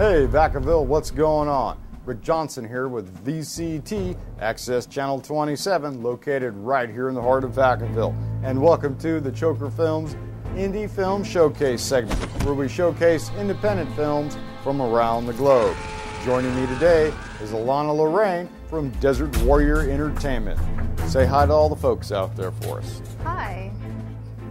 Hey, Vacaville, what's going on? Rick Johnson here with VCT, Access Channel 27, located right here in the heart of Vacaville. And welcome to the Choker Films Indie Film Showcase segment, where we showcase independent films from around the globe. Joining me today is Alana Lorraine from Desert Warrior Entertainment. Say hi to all the folks out there for us. Hi.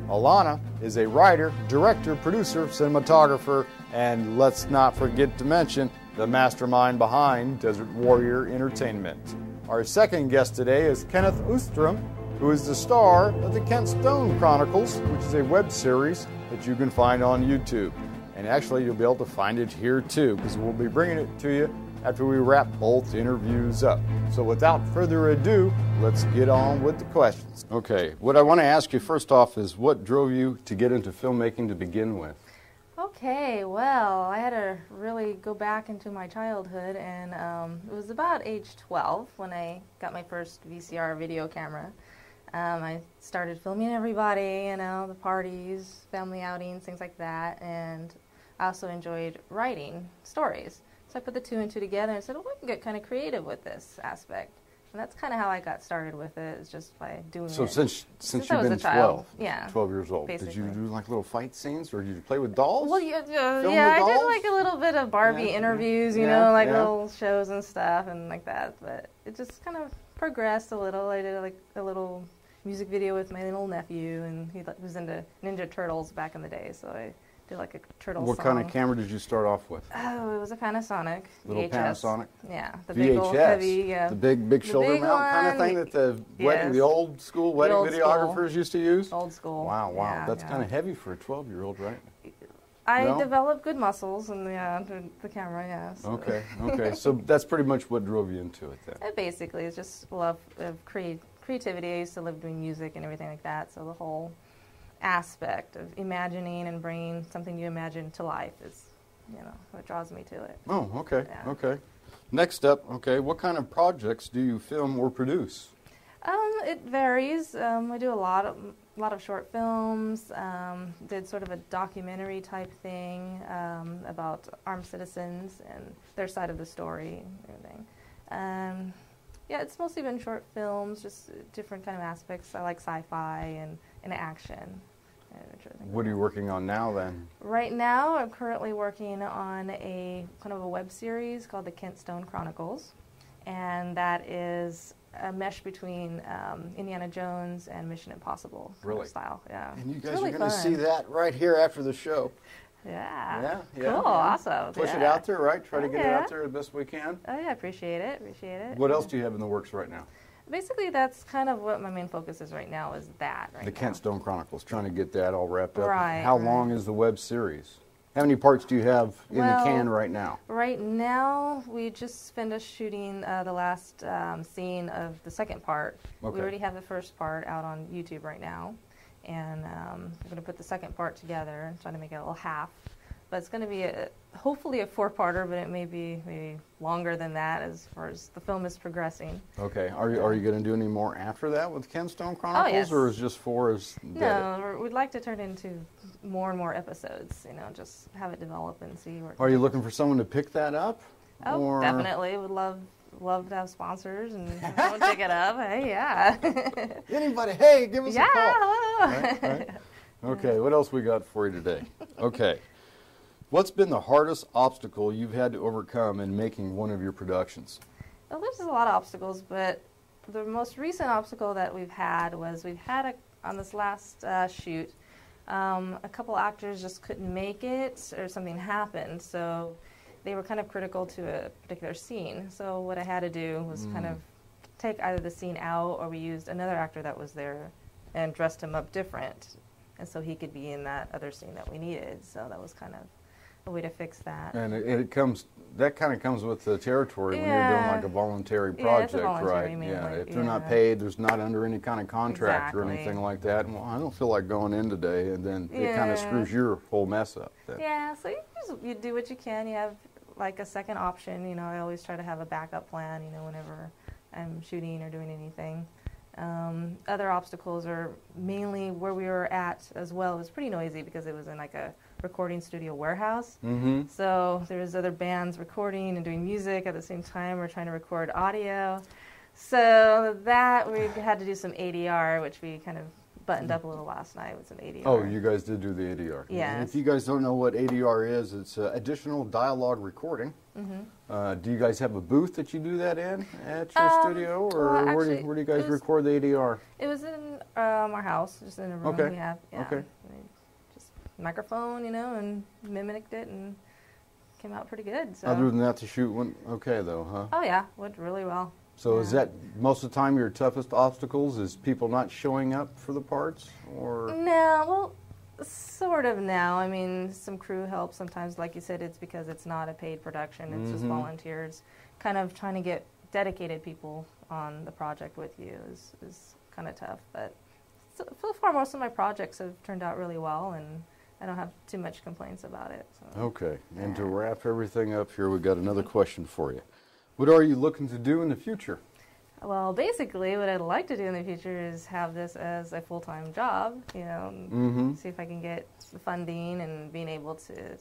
Alana is a writer, director, producer, cinematographer, and let's not forget to mention the mastermind behind Desert Warrior Entertainment. Our second guest today is Kenneth Ostrom, who is the star of the Kent Stone Chronicles, which is a web series that you can find on YouTube. And actually, you'll be able to find it here too, because we'll be bringing it to you after we wrap both interviews up. So without further ado, let's get on with the questions. Okay, what I want to ask you first off is what drove you to get into filmmaking to begin with? Okay, well, I had to really go back into my childhood, and it was about age 12 when I got my first VCR video camera. I started filming everybody, you know, the parties, family outings, things like that, and I also enjoyed writing stories. So I put the two and two together and said, well, we can get kind of creative with this aspect. And that's kind of how I got started with it, is just by doing it. So since you've been 12, yeah, 12 years old, basically. Did you do like little fight scenes, or did you play with dolls? Well, yeah, I did like a little bit of Barbie interviews, you know, like little shows and stuff and like that. But it just kind of progressed a little. I did like a little music video with my little nephew, and he was into Ninja Turtles back in the day, so I did like a turtle What song. kind of camera did you start off with? Oh, it was a Panasonic. Little VHS. Panasonic? Yeah, the VHS. big old heavy, yeah. The big shoulder big mount kind of one. thing that the old school wedding old videographers used to use? Old school. Wow, Yeah, that's yeah. kind of heavy for a 12-year-old, right? I No? developed good muscles in the camera, yeah. So. Okay. So that's pretty much what drove you into it then. Basically, it's just love of creativity. I used to live doing music and everything like that, so the whole aspect of imagining and bringing something you imagine to life is, you know, what draws me to it. Oh, okay, Yeah. okay. Next up, what kind of projects do you film or produce? It varies. I do a lot of short films. Did sort of a documentary type thing about armed citizens and their side of the story and everything. Yeah, it's mostly been short films, just different kind of aspects. I like sci-fi and action. What are you working on now then? Right now, I'm currently working on a kind of a web series called the Kent Stone Chronicles, and that is a mesh between Indiana Jones and Mission Impossible Really? style. Yeah. And you It's guys really are going to fun. see that right here after the show. Yeah. Yeah. Cool. Awesome. Push it Yeah. out there, right? Try to get it Yeah. out there the best we can. Oh yeah, appreciate it. What else do you have in the works right now? Basically, that's kind of what my main focus is right now. Is that right The now. Kent Stone Chronicles, trying to get that all wrapped up. Right, How right. long is the web series? How many parts do you have in the can right now? Right now, we just finished shooting the last scene of the second part. Okay. We already have the first part out on YouTube right now, and we're going to put the second part together and try to make it a little half. But it's going to be hopefully a 4-parter, but it may be maybe longer than that as far as the film is progressing. Okay. Are you going to do any more after that with Kent Stone Chronicles, yes. or is just 4 is dead? No, we'd like to turn it into more and more episodes. You know, just have it develop and see where. Are you looking for someone to pick that up? Oh, or... definitely. Would love to have sponsors and someone pick it up. Hey, yeah. Anybody? Hey, give us a call. Hello. Right. Okay. What else we got for you today? Okay. What's been the hardest obstacle you've had to overcome in making one of your productions? Well, there's a lot of obstacles, but the most recent obstacle that we've had was on this last shoot, a couple actors just couldn't make it or something happened, so they were kind of critical to a particular scene. So what I had to do was kind of take either the scene out, or we used another actor that was there and dressed him up different, and so he could be in that other scene that we needed. So that was kind of a way to fix that. And that kind of comes with the territory when you're doing like a voluntary project, it's a voluntary right? mainly, Yeah, if they're not paid, there's not under any kind of contract or Exactly. anything like that. Well, I don't feel like going in today, and then it kind of screws your whole mess up. Then. Yeah, so you do what you can. You have like a second option. You know, I always try to have a backup plan, you know, whenever I'm shooting or doing anything. Other obstacles are mainly where we were at as well. It was pretty noisy because it was in like a recording studio warehouse. Mm-hmm. So there's other bands recording and doing music at the same time. We're trying to record audio. So that we had to do some ADR, which we kind of buttoned up a little last night with some ADR. Oh, you guys did do the ADR. Yes. And if you guys don't know what ADR is, it's additional dialogue recording. Mm-hmm. Do you guys have a booth that you do that in at your studio, or well, where do actually, you guys record the ADR? It was in our house, just in a room Okay. we have. Yeah. Okay. Just microphone, and mimicked it and came out pretty good. So. Other than that, the shoot went okay, though, huh? Oh yeah, went really well. So is that most of the time your toughest obstacles is people not showing up for the parts, or? No, well, sort of now. I mean, some crew help sometimes. Like you said, it's because it's not a paid production. It's just volunteers. Kind of trying to get dedicated people on the project with you is kind of tough. But so far, most of my projects have turned out really well, and I don't have too much complaints about it. So. Okay, and to wrap everything up here, we've got another question for you. What are you looking to do in the future? Well, basically, what I'd like to do in the future is have this as a full-time job, see if I can get the funding and being able to,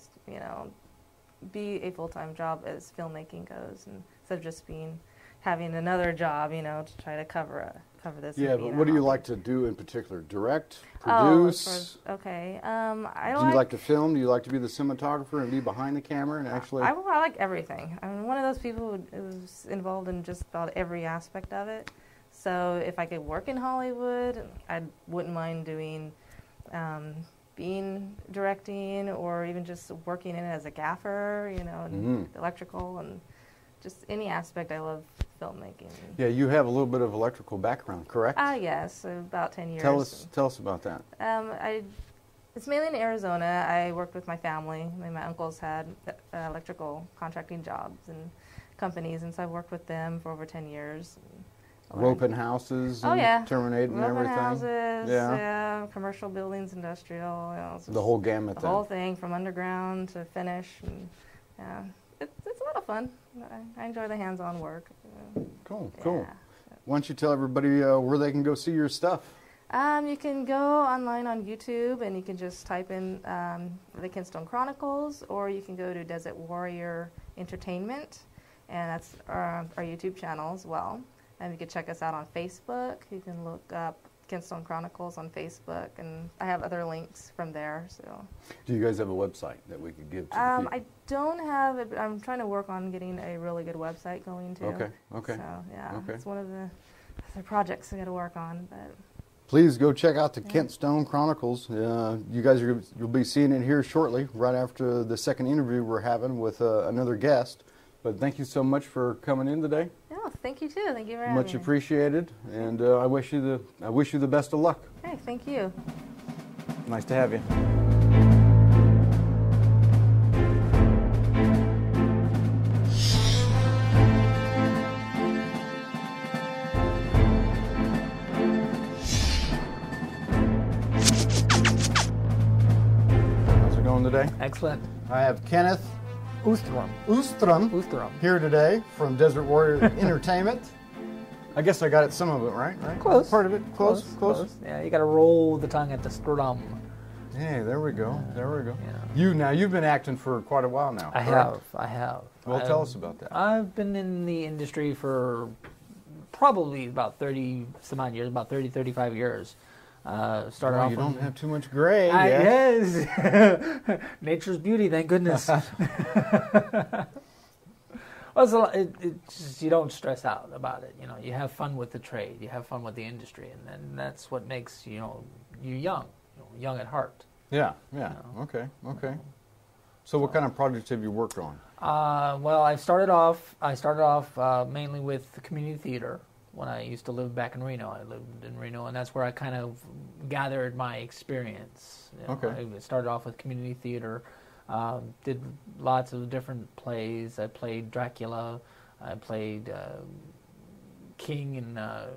be a full-time job as filmmaking goes, and instead of just having another job, to try to cover this. Yeah, but what do you like to do in particular? Direct, produce? Okay. Do you like to film? Do you like to be the cinematographer and be behind the camera and actually? I like everything. I'm one of those people who's involved in just about every aspect of it. So if I could work in Hollywood, I wouldn't mind doing, being directing, or even just working in it as a gaffer, and electrical, and just any aspect. I love filmmaking. Yeah, you have a little bit of electrical background, correct? Yes, about 10 years. Tell us about that. It's mainly in Arizona. I worked with my family. My uncles had electrical contracting jobs and companies, and so I've worked with them for over 10 years. Roping houses and terminating Roping everything. Houses, yeah, commercial buildings, industrial. The whole gamut. The whole thing, from underground to finish, and it's a lot of fun. I enjoy the hands-on work. Cool. Why don't you tell everybody where they can go see your stuff? You can go online on YouTube, and you can just type in the Kentstone Chronicles, or you can go to Desert Warrior Entertainment, and that's our YouTube channel as well. And you can check us out on Facebook. You can look up Kentstone Chronicles on Facebook, and I have other links from there. So. Do you guys have a website that we could give to the people? I don't have it, but I'm trying to work on getting a really good website going too. Okay. So it's one of the projects I got to work on. But please go check out the Kentstone Chronicles. You guys you'll be seeing it here shortly, right after the second interview we're having with another guest. But thank you so much for coming in today. Yeah, thank you too. Thank you for having me. Much appreciated, and I wish you the best of luck. Hey, thank you. Nice to have you. How's it going today? Excellent. I have Kenneth Oostrom here today from Desert Warrior Entertainment. I guess I got it, some of it right? Close. Part of it, close. Yeah, you got to roll the tongue at the strum. Hey, there we go. Yeah. You've been acting for quite a while now. I have. Well, tell us about that. I've been in the industry for probably about 30 some odd years, about 30, 35 years. Started off. You don't have too much gray. Yes. Nature's beauty, thank goodness. Well, you don't stress out about it. You have fun with the trade. You have fun with the industry, and that's what makes you young, young at heart. Yeah. Okay. So, what kind of projects have you worked on? Well, I started off mainly with the community theater. When I used to live back in Reno, and that's where I kind of gathered my experience. Okay. I started off with community theater, did lots of different plays. I played Dracula, I played King in As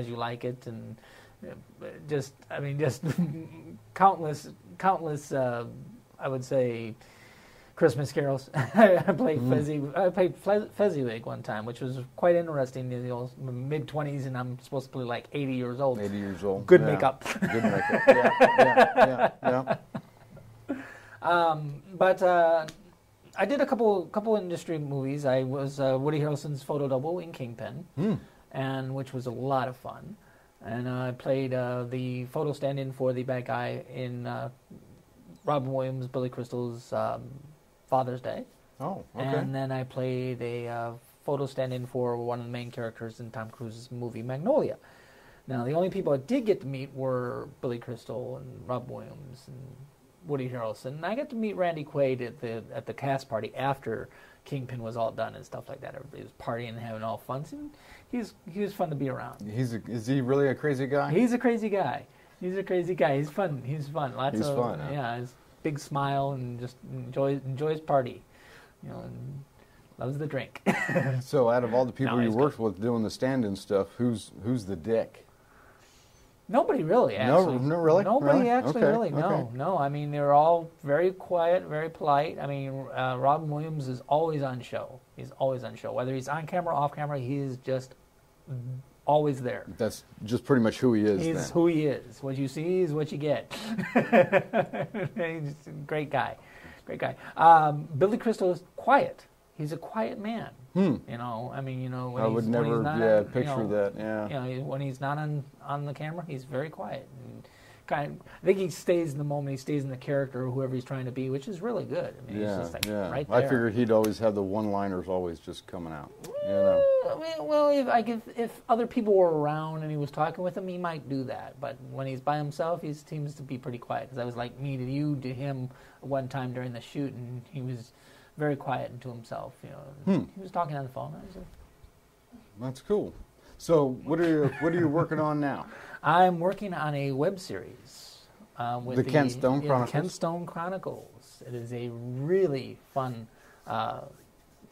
You Like It, and just countless. I would say. Christmas carols. I played Fezziwig one time, which was quite interesting. Mid-20s, and I'm supposed to be like 80 years old. 80 years old. Good makeup. Good makeup. Yeah. But I did a couple industry movies. I was Woody Harrelson's photo double in Kingpin, and which was a lot of fun. And I played the photo stand-in for the bad guy in Robin Williams, Billy Crystal's Father's Day. Oh, okay. And then I played a photo stand-in for one of the main characters in Tom Cruise's movie Magnolia. Now, the only people I did get to meet were Billy Crystal and Robin Williams and Woody Harrelson. And I got to meet Randy Quaid at the cast party after Kingpin was all done and stuff like that. Everybody was partying and having all fun. And he was fun to be around. Is he really a crazy guy? He's a crazy guy. He's a crazy guy. He's fun. He's fun. He's fun. Huh? Yeah, his big smile and just enjoys party. You know, and loves the drink. So, out of all the people No, you he's worked with doing the stand-in stuff, who's the dick? Nobody really, actually. No, really? Nobody Really? actually, Okay, really. No, okay. no. I mean, they're all very quiet, very polite. I mean, Robin Williams is always on show. He's always on show. Whether he's on camera, off camera, he is just always there. That's just pretty much who he is. He's then. who he is. What you see is what you get. He's a great guy. Great guy. Billy Crystal is quiet. He's a quiet man. You know, I mean, you know, when I would when never, he's not on, picture you know, that. Yeah. You know, when he's not on the camera, he's very quiet. And I think he stays in the moment. He stays in the character, whoever he's trying to be, which is really good. I mean, he's just like right there. I figured he'd always have the one-liners always just coming out. You know. Well, if other people were around and he was talking with them, he might do that. But when he's by himself, he seems to be pretty quiet. Because I was like me to him one time during the shoot, and he was very quiet and to himself. You know, he was talking on the phone. I was like, That's cool. So, what are you working on now? I'm working on a web series with The Kent Stone Chronicles? Kent Stone Chronicles. It is a really fun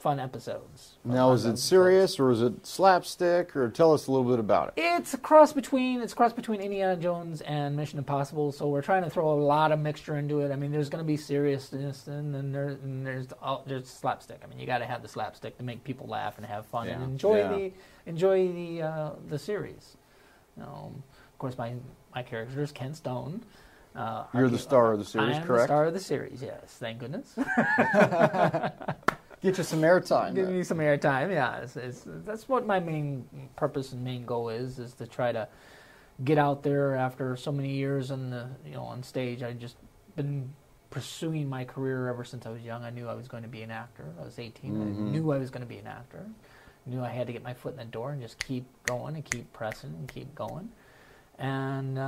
episodes. Now, is it serious or is it slapstick? Or tell us a little bit about it. It's a cross between Indiana Jones and Mission Impossible. So we're trying to throw a lot of mixture into it. I mean, there's going to be seriousness and then there's slapstick. I mean, you got to have the slapstick to make people laugh and have fun and enjoy the series. You know, of course, my character is Kent Stone. You're the star of the series, I am correct? the star of the series, yes. Thank goodness. Get you some airtime. Give me some airtime, yeah. That's what my main purpose and main goal is to try to get out there after so many years on stage. I've just been pursuing my career ever since I was young. I knew I was going to be an actor. I was 18. I knew I was going to be an actor. I knew I had to get my foot in the door and just keep going and keep pressing and keep going. And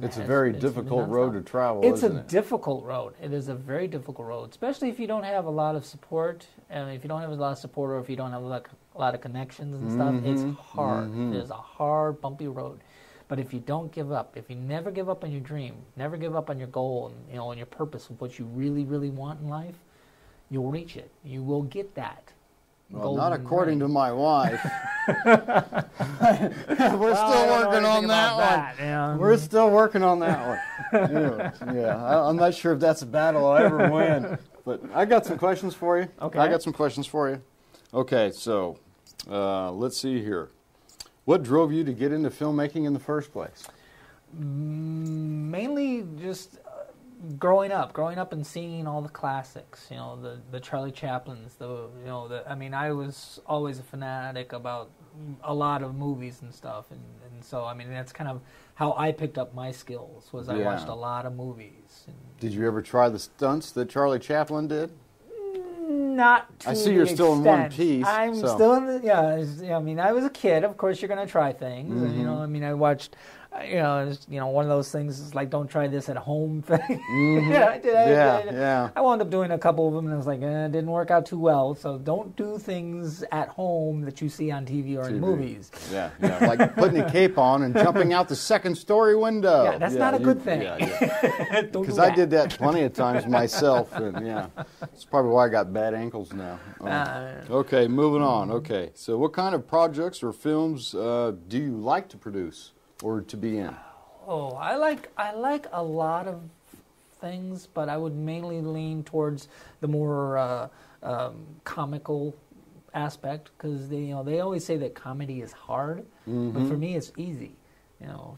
it's a very difficult road to travel, isn't it? It's a difficult road. It is a very difficult road, especially if you don't have a lot of support. And if you don't have a lot of support or if you don't have a lot of connections and stuff, it's hard. It is a hard, bumpy road. But if you don't give up, if you never give up on your dream, never give up on your goal and and your purpose of what you really, really want in life, you'll reach it. You will get that. Well, not according to my wife. We're still working on that one. We're still working on that one. Yeah, I'm not sure if that's a battle I'll ever win. But I got some questions for you. Okay. I got some questions for you. Okay, so let's see here. What drove you to get into filmmaking in the first place? Mainly just growing up and seeing all the classics, the Charlie Chaplins, I mean, I was always a fanatic about a lot of movies and stuff, and so, I mean, that's kind of how I picked up my skills, was I watched a lot of movies. Did you ever try the stunts that Charlie Chaplin did? Not to I see you're still in one piece. I'm still in the, I mean, I was a kid, of course you're going to try things, and, I mean, I watched... one of those things is like, don't try this at home thing. I wound up doing a couple of them, and I was like, it didn't work out too well. So don't do things at home that you see on TV or in movies. Yeah, like putting a cape on and jumping out the second-story window. Yeah, that's not a good thing. Because I did that plenty of times myself, and it's probably why I got bad ankles now. Okay, moving on. Okay, so what kind of projects or films do you like to produce? Or to be in? Oh, I like a lot of things, but I would mainly lean towards the more comical aspect, because they always say that comedy is hard, but for me it's easy.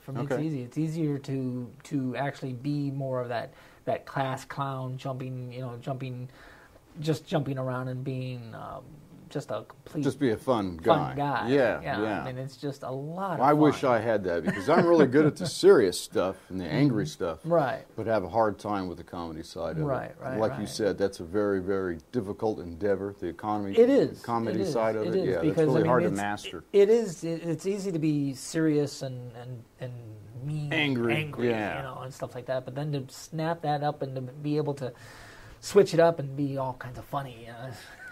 For me it's easy. It's easier to actually be more of that that class clown jumping, just jumping around and being just a complete Just be a fun guy. Yeah. I mean, it's just a lot of I fun. wish I had that because I'm really good at the serious stuff and the angry stuff. Right. But have a hard time with the comedy side of it. Right, Like you said, that's a very, very difficult endeavor. The comedy It side of it. is, Yeah, because, that's really hard to it's, master. It is. It's easy to be serious and mean, Angry, and stuff like that. But then to snap that up and to be able to switch it up and be all kinds of funny.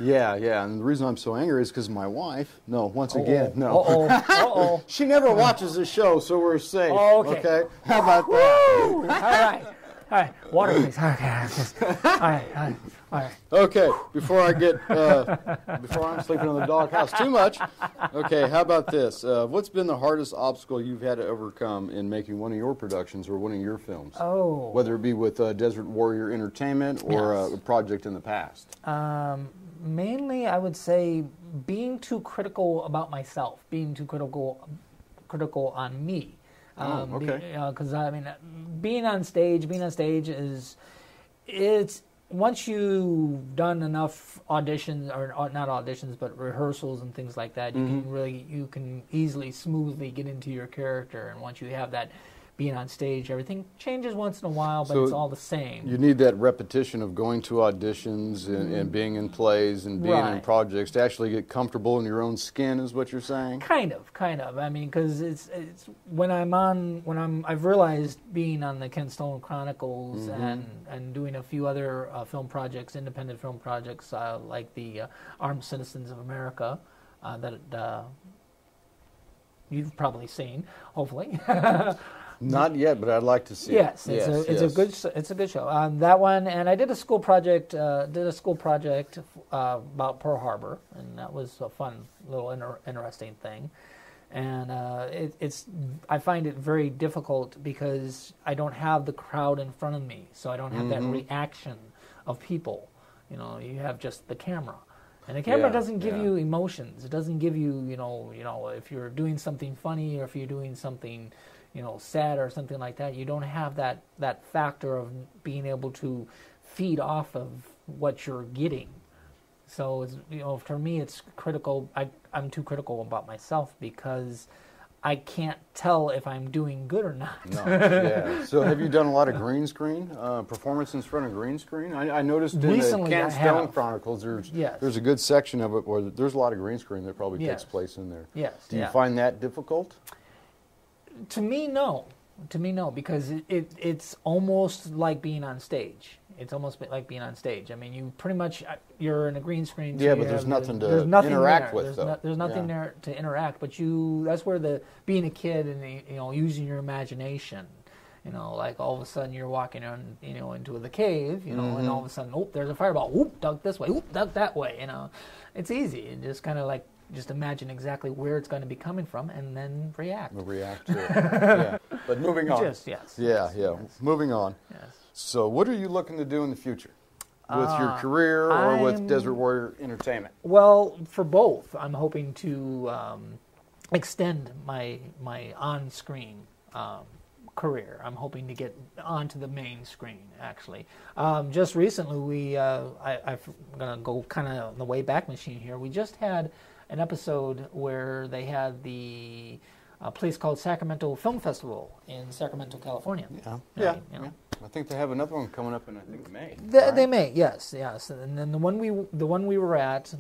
Yeah. And the reason I'm so angry is because my wife. No, once again, no. Uh-oh. She never watches the show, so we're safe. Oh, okay. How about that? Woo! All right. Water, please. Okay. All right. Okay. Before I'm sleeping in the doghouse too much. Okay. How about this? What's been the hardest obstacle you've had to overcome in making one of your productions or one of your films? Oh. Whether it be with Desert Warrior Entertainment or a project in the past. Mainly, I would say being too critical about myself, being too critical on me. Okay. Because I mean, being on stage it's once you've done enough auditions or not auditions but rehearsals and things like that, you can easily smoothly get into your character. And once you have that being on stage, everything changes once in a while, but it's all the same. You need that repetition of going to auditions and being in plays and being in projects to actually get comfortable in your own skin, is what you're saying? Kind of. I mean, because it's I've realized being on the Ken Stone Chronicles and doing a few other film projects, independent film projects, like the Armed Citizens of America, that you've probably seen, hopefully. Not yet, but I'd like to see it. Yes, it's a good show. That one, and I did a school project. About Pearl Harbor, and that was a fun little interesting thing. And I find it very difficult because I don't have the crowd in front of me, so I don't have that reaction of people. You have just the camera. And the camera doesn't give you emotions. It doesn't give you, if you're doing something funny or if you're doing something, sad or something like that, you don't have that factor of being able to feed off of what you're getting. So, for me, it's critical. I'm too critical about myself because I can't tell if I'm doing good or not. No, yeah. So have you done a lot of green screen, performance in front of green screen? I noticed in the Ken Stone Chronicles there's a good section of it where there's a lot of green screen that probably takes place in there. Yes. Do you find that difficult? To me, no, because it's almost like being on stage. It's almost like being on stage. I mean, you're in a green screen. Yeah, but there's nothing to interact with, though. There's nothing there to interact, but that's where being a kid and using your imagination. Like all of a sudden you're walking on, into the cave, and all of a sudden, there's a fireball. Duck this way. Duck that way. It's easy and just kind of like. Just imagine exactly where it's going to be coming from, and then react. React to it. Yeah. But moving on. Yes. Moving on. Yes. So, what are you looking to do in the future with your career or with Desert Warrior Entertainment? Well, for both, I'm hoping to extend my on-screen career. I'm hoping to get onto the main screen. Actually, just recently I'm going to go kind of on the way back machine here. We just had an episode where they had the place called Sacramento Film Festival in Sacramento, California. Yeah. I think they have another one coming up in May. They may, yes. And then the one we were at,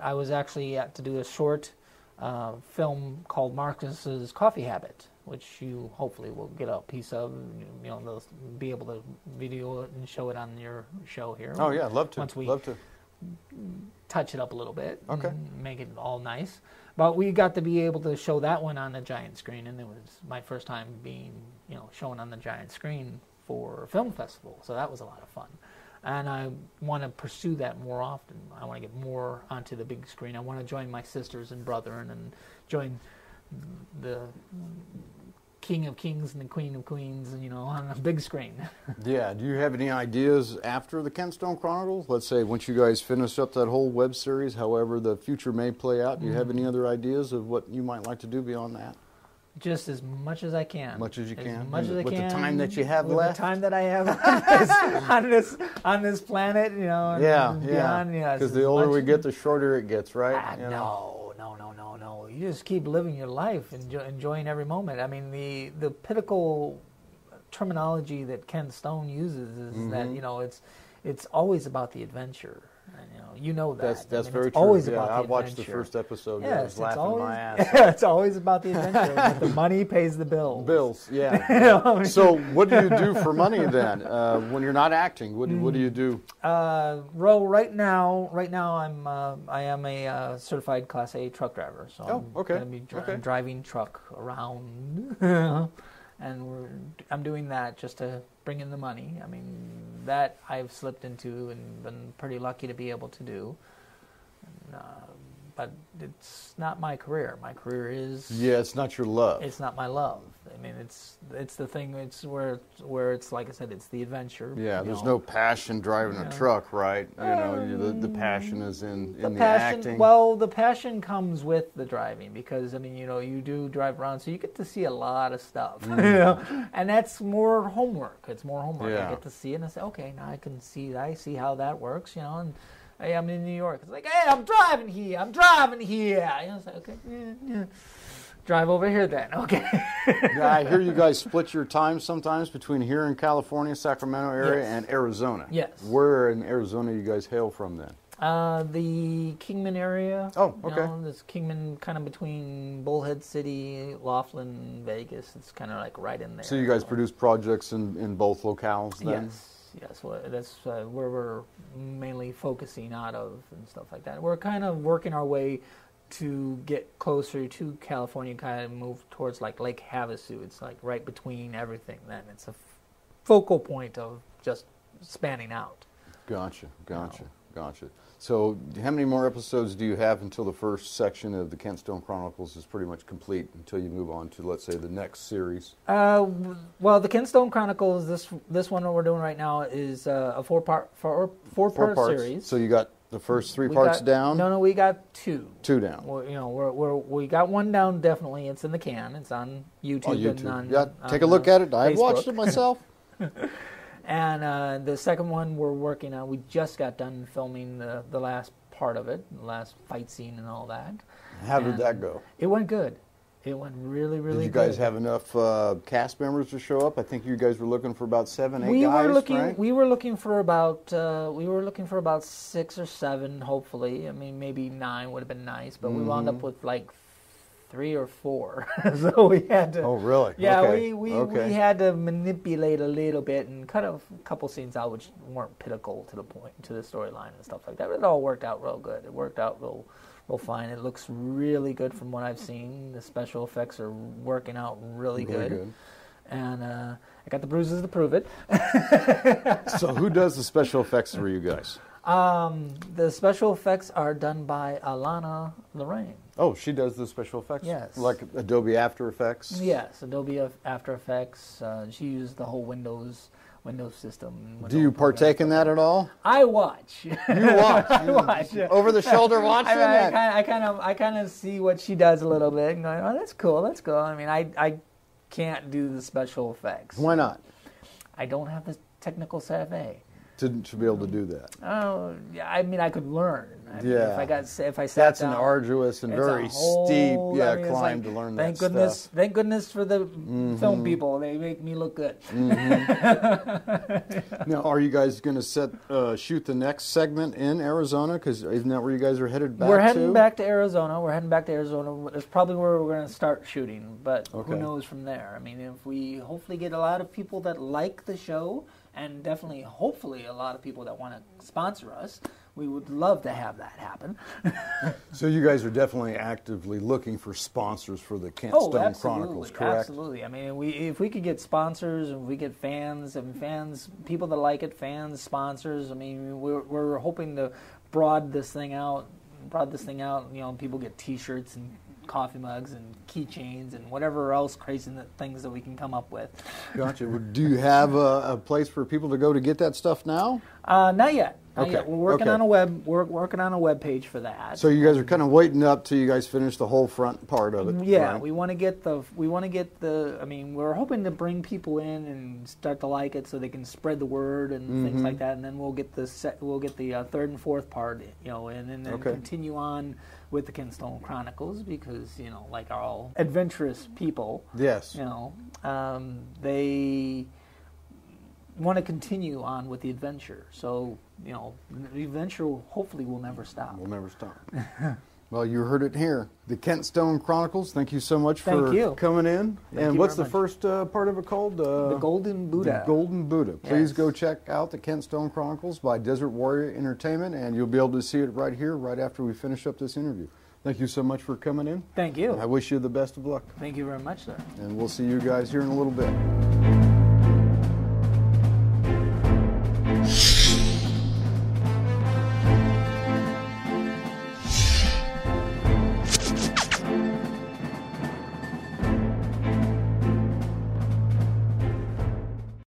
I was actually to do a short film called Marcus's Coffee Habit, which you hopefully will get a piece of. They'll be able to video it and show it on your show here. Oh yeah, I'd love to. Once we love to touch it up a little bit, okay, make it all nice. But we got to be able to show that one on the giant screen, and it was my first time being, shown on the giant screen for a film festival. So that was a lot of fun, and I want to pursue that more often. I want to get more onto the big screen. I want to join my sisters and brethren and join the King of Kings and the Queen of Queens, on a big screen. Yeah. Do you have any ideas after the Ken Stone Chronicles? Let's say once you guys finish up that whole web series, however the future may play out, do you have any other ideas of what you might like to do beyond that? Just as much as I can. Much as you can. As much as I with can. the time that you have with left. the time that I have on this planet, you know. And beyond, Because the older we get, the shorter it gets, right? You know? No. You just keep living your life, enjoying every moment. I mean, the pinnacle terminology that Ken Stone uses is that it's always about the adventure. You know that. That's very it's true. Always about the I watched adventure. the first episode. Yes, I was laughing always, my ass off. It's always about the adventure. But the money pays the bills. Bills, yeah. So what do you do for money then? When you're not acting, what do you do? Well, right now I am a certified Class A truck driver. So I'm going to be driving truck around, and I'm doing that just to bring in the money. I mean, that I've slipped into and been pretty lucky to be able to do. But it's not my career. My career is... Yeah, it's not your love. It's not my love. I mean, it's the thing. It's where it's like I said. It's the adventure. Yeah, there's no passion driving a truck, right? You know, the passion is in the acting. Well, the passion comes with the driving because I mean, you do drive around, so you get to see a lot of stuff. And that's more homework. It's more homework. Yeah. I get to see it and I say, okay, now I see how that works. And hey, I'm in New York. It's like, hey, I'm driving here. It's like, okay, yeah. Drive over here then. Okay. Yeah, I hear you guys split your time sometimes between here in California, Sacramento area, and Arizona. Yes. Where in Arizona you guys hail from then? The Kingman area. Oh, okay. This Kingman kind of between Bullhead City, Laughlin, Vegas. It's kind of like right in there. So you guys produce projects in both locales then? Yes. Well, that's where we're mainly focusing out of and stuff like that. We're kind of working our way to get closer to California, kind of move towards like Lake Havasu. It's like right between everything then. It's a focal point of just spanning out. Gotcha. So how many more episodes do you have until the first section of the Kent Stone Chronicles is pretty much complete until you move on to, let's say, the next series? Well, the Kent Stone Chronicles, this one that we're doing right now is a four-part series. So you got the first three parts down? No, we got two. Two down. We got one down definitely. It's in the can. It's on YouTube. On YouTube. And on, take a look at it. I've Facebook. watched it myself. And the second one we're working on, we just got done filming the last part of it, the last fight scene and all that. How did that go? It went good. It went really, really good. Did you guys have enough cast members to show up? I think you guys were looking for about 7, 8 guys, right? We were looking for about 6 or 7, hopefully. I mean, maybe 9 would have been nice, but we wound up with like 3 or 4. So we had to... Oh, really? Yeah, okay. we had to manipulate a little bit and cut a couple scenes out which weren't pinnacle to the storyline and stuff like that. But it all worked out real good. It worked out real fine. It looks really good from what I've seen. The special effects are working out really good. And I got the bruises to prove it. So who does the special effects for you guys? The special effects are done by Alana Lorraine. Oh, she does the special effects? Yes. Like Adobe After Effects? Yes, Adobe After Effects. She used the whole Windows system. Do you partake in that at all? I watch. You watch. I watch. Over the shoulder watching it? I kind of see what she does a little bit and going, oh, that's cool. I mean, I can't do the special effects. Why not? I don't have the technical savvy. To be able to do that. Oh, yeah. I mean, I could learn. I mean, yeah. If I sat That's down, an arduous and very steep climb to learn that stuff. Thank goodness for the film people. They make me look good. Now, are you guys going to shoot the next segment in Arizona? Because isn't that where you guys are headed back to? We're heading back to Arizona. It's probably where we're going to start shooting, but who knows from there. I mean, if we hopefully get a lot of people that like the show, and definitely, hopefully, a lot of people that want to sponsor us, we would love to have that happen. So you guys are definitely actively looking for sponsors for the Kent Stone Chronicles, correct? Absolutely. I mean, if we could get sponsors, and we get fans, people that like it, fans, sponsors. I mean, we're hoping to broaden this thing out. People get T-shirts and coffee mugs and keychains and whatever else crazy things that we can come up with. Gotcha. Do you have a place for people to go to get that stuff now? Not yet. Not yet. Okay, We're working okay. on a web. We're working on a web page for that. So you guys are kind of waiting up till you guys finish the whole front part of it. Yeah, right? we want to get the. I mean, we're hoping to bring people in and start to like it, so they can spread the word and things like that. And then we'll get the third and fourth part, and then Okay. continue on with the Kenstone Chronicles, because like all adventurous people, Yes. they want to continue on with the adventure. So the adventure hopefully will never stop. We'll never stop. Well, you heard it here. The Kentstone Chronicles. Thank you so much Thank for you. coming in. Thank and you what's very the much. first part of it called? The Golden Buddha. The Golden Buddha. Please Yes. go check out the Kentstone Chronicles by Desert Warrior Entertainment, and you'll be able to see it right here, right after we finish up this interview. Thank you so much for coming in. Thank you. I wish you the best of luck. Thank you very much, sir. And we'll see you guys here in a little bit.